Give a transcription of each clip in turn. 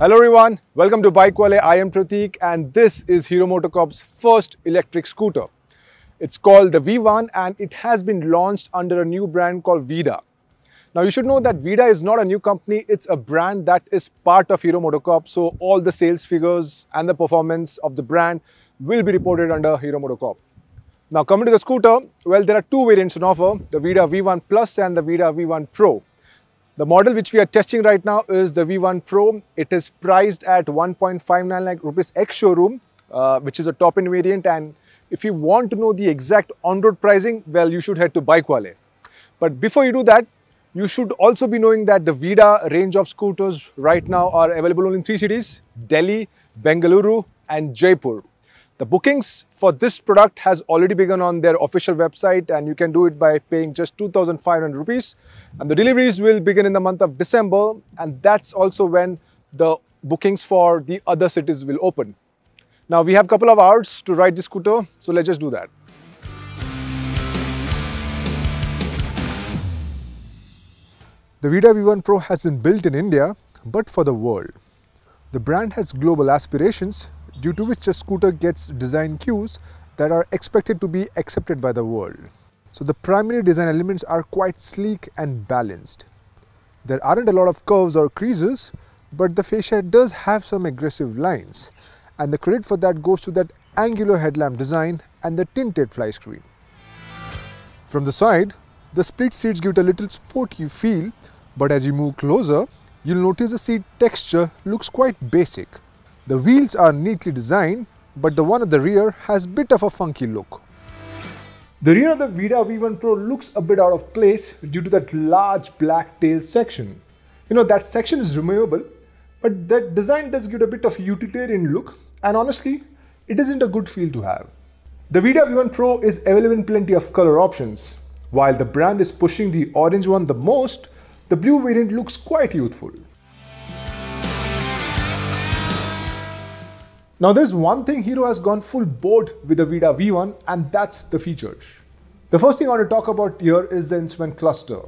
Hello everyone, welcome to BikeWale. I am Prateek and this is Hero MotoCorp's first electric scooter. It's called the V1 and it has been launched under a new brand called Vida. Now you should know that Vida is not a new company, it's a brand that is part of Hero MotoCorp. So all the sales figures and the performance of the brand will be reported under Hero MotoCorp. Now coming to the scooter, well, there are two variants on offer, the Vida V1 Plus and the Vida V1 Pro. The model which we are testing right now is the V1 Pro. It is priced at 1.59 lakh rupees ex-showroom, which is a top-end variant. And if you want to know the exact on-road pricing, well, you should head to BikeWale. But before you do that, you should also be knowing that the Vida range of scooters right now are available only in 3 cities, Delhi, Bengaluru and Jaipur. The bookings for this product has already begun on their official website and you can do it by paying just 2,500 rupees. And the deliveries will begin in the month of December, and that's also when the bookings for the other cities will open. Now we have a couple of hours to ride the scooter, so let's just do that. The Vida V1 Pro has been built in India, but for the world. The brand has global aspirations, due to which the scooter gets design cues that are expected to be accepted by the world. So the primary design elements are quite sleek and balanced. There aren't a lot of curves or creases, but the fascia does have some aggressive lines, and the credit for that goes to that angular headlamp design and the tinted fly screen. From the side, the split seats give it a little sporty feel, but as you move closer, you'll notice the seat texture looks quite basic. The wheels are neatly designed, but the one at the rear has a bit of a funky look. The rear of the Vida V1 Pro looks a bit out of place due to that large black tail section. That section is removable, but that design does give a bit of a utilitarian look, and honestly, it isn't a good feel to have. The Vida V1 Pro is available in plenty of color options. While the brand is pushing the orange one the most, the blue variant looks quite youthful. Now there's one thing Hero has gone full board with the Vida V1, and that's the features. The first thing I want to talk about here is the instrument cluster.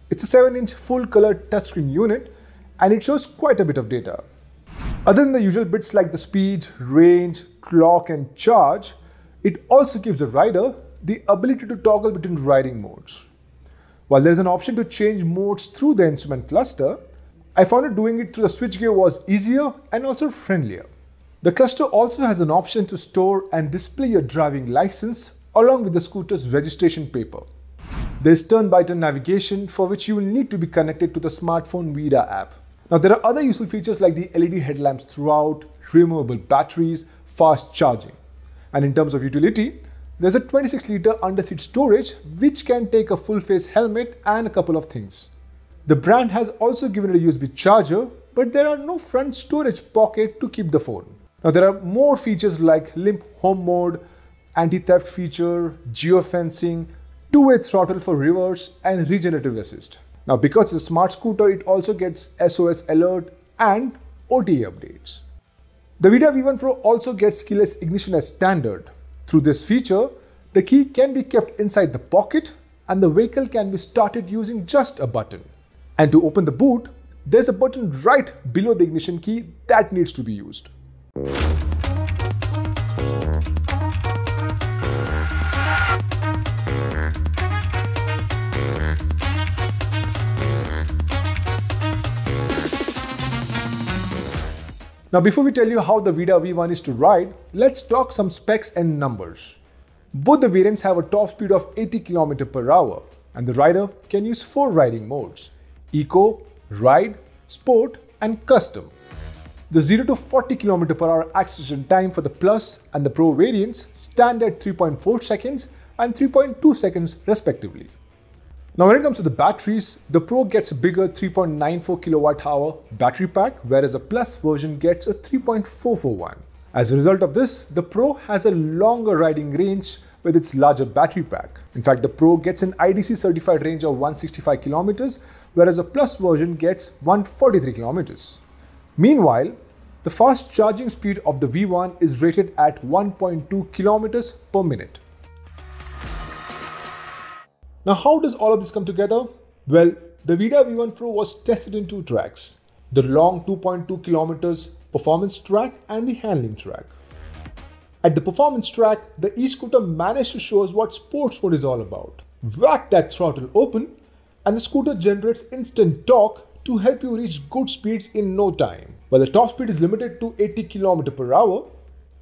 It's a 7-inch full color touchscreen unit and it shows quite a bit of data. Other than the usual bits like the speed, range, clock and charge, it also gives the rider the ability to toggle between riding modes. While there's an option to change modes through the instrument cluster, I found that doing it through the switchgear was easier and also friendlier. The cluster also has an option to store and display your driving license along with the scooter's registration paper. There's turn-by-turn navigation for which you will need to be connected to the smartphone Vida app. Now there are other useful features like the LED headlamps throughout, removable batteries, fast charging. And in terms of utility, there's a 26-liter under-seat storage which can take a full-face helmet and a couple of things. The brand has also given it a USB charger, but there are no front storage pocket to keep the phone. Now there are more features like limp home mode, anti-theft feature, geofencing, two-way throttle for reverse and regenerative assist. Now because it's a smart scooter, it also gets SOS alert and OTA updates. The Vida V1 Pro also gets keyless ignition as standard. Through this feature, the key can be kept inside the pocket and the vehicle can be started using just a button. And to open the boot, there's a button right below the ignition key that needs to be used. Now before we tell you how the Vida V1 is to ride, let's talk some specs and numbers. Both the variants have a top speed of 80 km per hour and the rider can use 4 riding modes: Eco, Ride, Sport and Custom. The 0 to 40 km per hour acceleration time for the Plus and the Pro variants stand at 3.4 seconds and 3.2 seconds respectively. Now when it comes to the batteries, the Pro gets a bigger 3.94 kWh battery pack, whereas the Plus version gets a 3.441. As a result of this, the Pro has a longer riding range with its larger battery pack. In fact, the Pro gets an IDC certified range of 165 km, whereas the Plus version gets 143 km. Meanwhile, the fast charging speed of the V1 is rated at 1.2 km per minute. Now how does all of this come together? Well, the Vida V1 Pro was tested in 2 tracks. the long 2.2 kilometers performance track and the handling track. At the performance track, the e-scooter managed to show us what sports mode is all about. Whack that throttle open and the scooter generates instant torque to help you reach good speeds in no time. While the top speed is limited to 80 km per hour,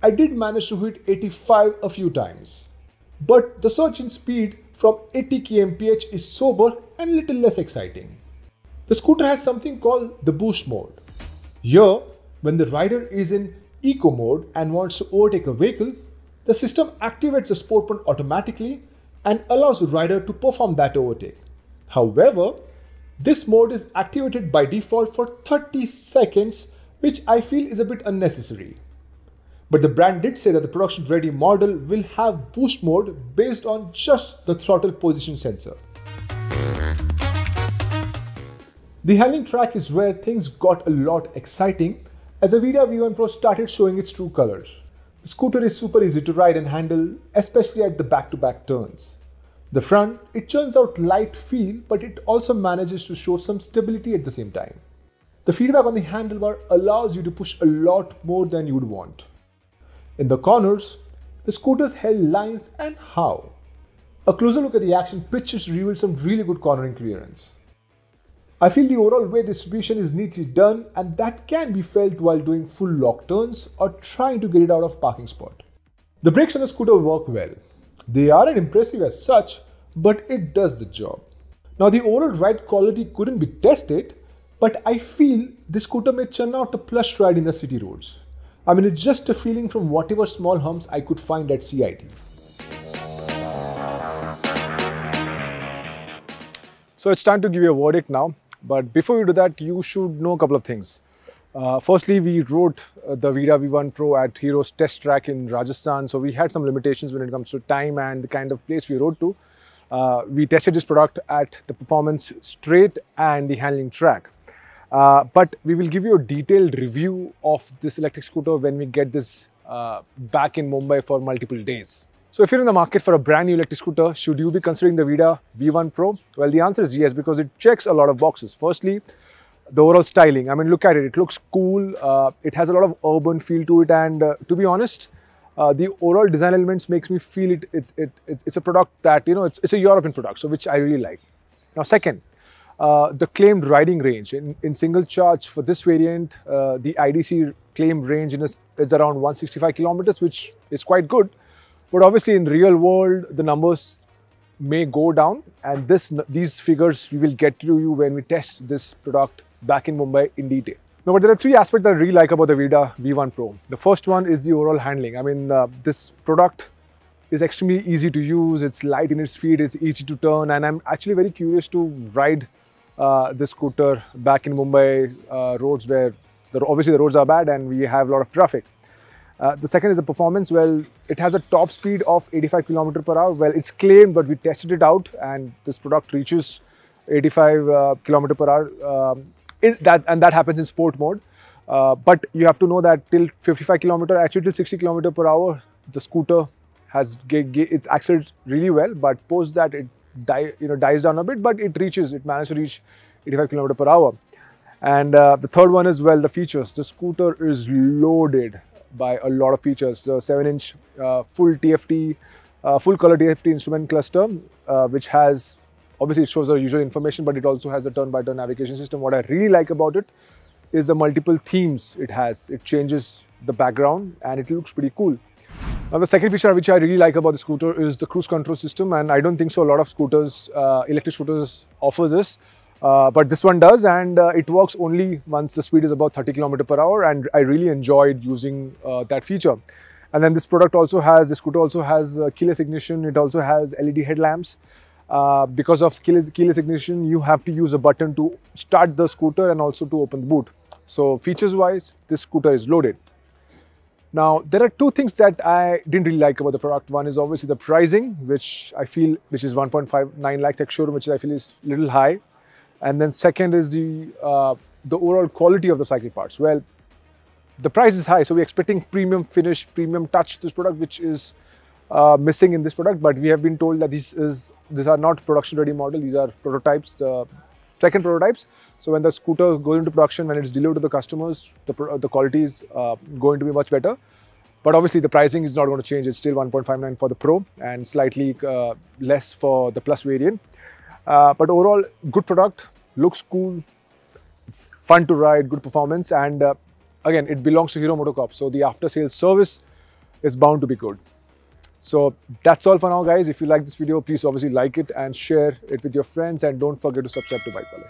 I did manage to hit 85 a few times. But the surge in speed from 80 kmph is sober and little less exciting. The scooter has something called the boost mode. Here, when the rider is in eco mode and wants to overtake a vehicle, the system activates the sport mode automatically and allows the rider to perform that overtake. However, this mode is activated by default for 30 seconds, which I feel is a bit unnecessary. But the brand did say that the production ready model will have boost mode based on just the throttle position sensor. The handling track is where things got a lot exciting as the Vida V1 Pro started showing its true colors. The scooter is super easy to ride and handle, especially at the back-to-back turns. The front, it churns out light feel, but it also manages to show some stability at the same time. The feedback on the handlebar allows you to push a lot more than you would want. In the corners, the scooter's held lines and how. A closer look at the action pictures revealed some really good cornering clearance. I feel the overall weight distribution is neatly done and that can be felt while doing full lock turns or trying to get it out of parking spot. The brakes on the scooter work well. They aren't impressive as such, but it does the job. Now the overall ride quality couldn't be tested, but I feel this scooter may churn out a plush ride in the city roads. I mean, it's just a feeling from whatever small humps I could find at CIT. So it's time to give you a verdict now. But before you do that, you should know a couple of things. Firstly, we rode the Vida V1 Pro at Hero's test track in Rajasthan. So we had some limitations when it comes to time and the kind of place we rode to. We tested this product at the performance straight and the handling track. But we will give you a detailed review of this electric scooter when we get this back in Mumbai for multiple days. So if you're in the market for a brand new electric scooter, should you be considering the Vida V1 Pro? Well, the answer is yes, because it checks a lot of boxes. Firstly, the overall styling. I mean, look at it. It looks cool. It has a lot of urban feel to it. And to be honest, the overall design elements makes me feel it's a product that, you know, it's a European product, so which I really like. Now, second, the claimed riding range. In single charge for this variant, the IDC claimed range is around 165 kilometers, which is quite good. But obviously in the real world, the numbers may go down, and these figures we will get to you when we test this product back in Mumbai in detail. Now, but there are three aspects that I really like about the Vida V1 Pro. The first one is the overall handling. I mean, this product is extremely easy to use, it's light in its feet, it's easy to turn, and I'm actually very curious to ride this scooter back in Mumbai roads where obviously the roads are bad and we have a lot of traffic. The second is the performance. Well, it has a top speed of 85 km per hour. Well, it's claimed, but we tested it out and this product reaches 85 km per hour. And that happens in sport mode. But you have to know that till 55 km, actually till 60 km per hour, the scooter it's accelerated really well. But post that, it dies down a bit, but it managed to reach 85 km per hour. And the third one is, well, the features. The scooter is loaded by a lot of features. The 7-inch full TFT, full color TFT instrument cluster, which has, obviously it shows the usual information, but it also has a turn-by-turn navigation system. What I really like about it is the multiple themes it has. It changes the background and it looks pretty cool. Now, the second feature which I really like about the scooter is the cruise control system, and I don't think so a lot of scooters, electric scooters offers this. But this one does, and it works only once the speed is about 30 km per hour, and I really enjoyed using that feature. And then this scooter also has keyless ignition. It also has LED headlamps. Because of keyless ignition, you have to use a button to start the scooter and also to open the boot. So features wise, this scooter is loaded. Now, there are two things that I didn't really like about the product. One is obviously the pricing, which is 1.59 lakhs ex-showroom, which I feel is a little high. And then second is the overall quality of the cycle parts. Well, the price is high, so we're expecting premium finish, premium touch this product, which is missing in this product. But we have been told that these are not production ready model. These are prototypes. The second prototypes. So when the scooter goes into production, when it's delivered to the customers, the quality is going to be much better. But obviously the pricing is not going to change. It's still 1.59 for the Pro and slightly less for the Plus variant. But overall, good product, looks cool, fun to ride, good performance, and again, it belongs to Hero MotoCorp, so the after-sales service is bound to be good. So that's all for now, guys. If you like this video, please obviously like it and share it with your friends, and don't forget to subscribe to BikeWale.